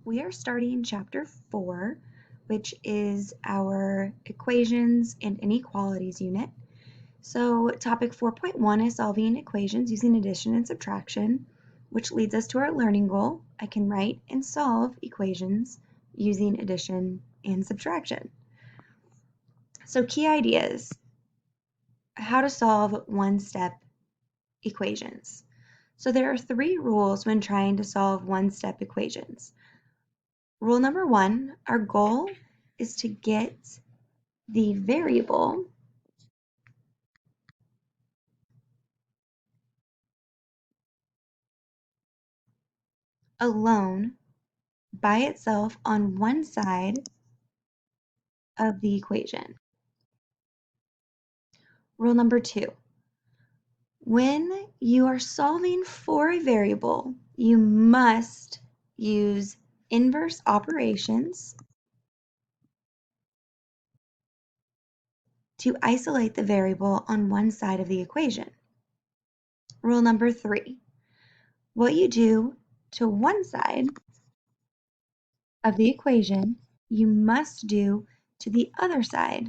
we are starting chapter 4, which is our equations and inequalities unit. So topic 4.1 is solving equations using addition and subtraction, which leads us to our learning goal. I can write and solve equations using addition and subtraction. So key ideas: how to solve one-step equations. So there are 3 rules when trying to solve one-step equations. Rule number 1, our goal is to get the variable alone by itself on one side of the equation. Rule number 2, when you are solving for a variable, you must use inverse operations to isolate the variable on one side of the equation. Rule number 3, what you do to one side of the equation, you must do to the other side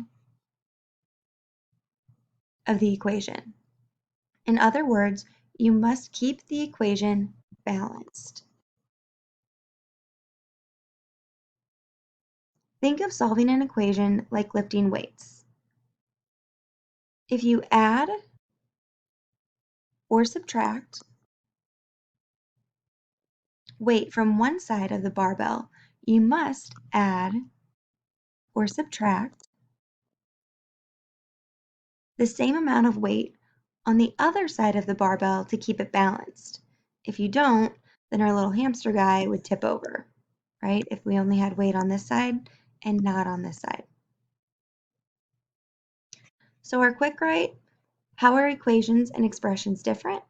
of the equation. In other words, you must keep the equation balanced. Think of solving an equation like lifting weights. If you add or subtract weight from one side of the barbell, you must add or subtract the same amount of weight on the other side of the barbell to keep it balanced. If you don't, then our little hamster guy would tip over, right? If we only had weight on this side and not on this side. So our quick write: how are equations and expressions different?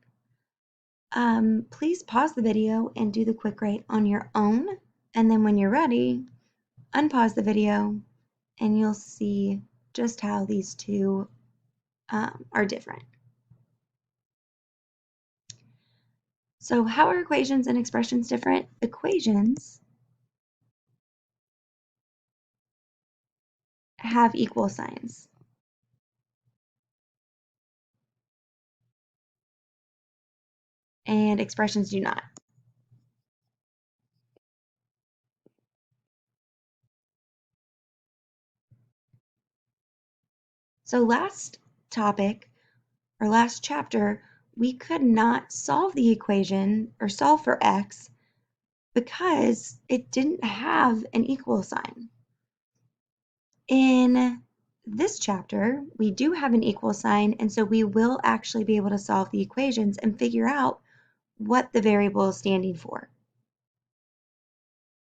Please pause the video and do the quick write on your own, and then when you're ready, unpause the video and you'll see just how these two are different. So how are equations and expressions different? Equations have equal signs. And expressions do not. So last topic, or last chapter, we could not solve the equation or solve for x because it didn't have an equal sign. In this chapter, we do have an equal sign, and so we will actually be able to solve the equations and figure out what the variable is standing for.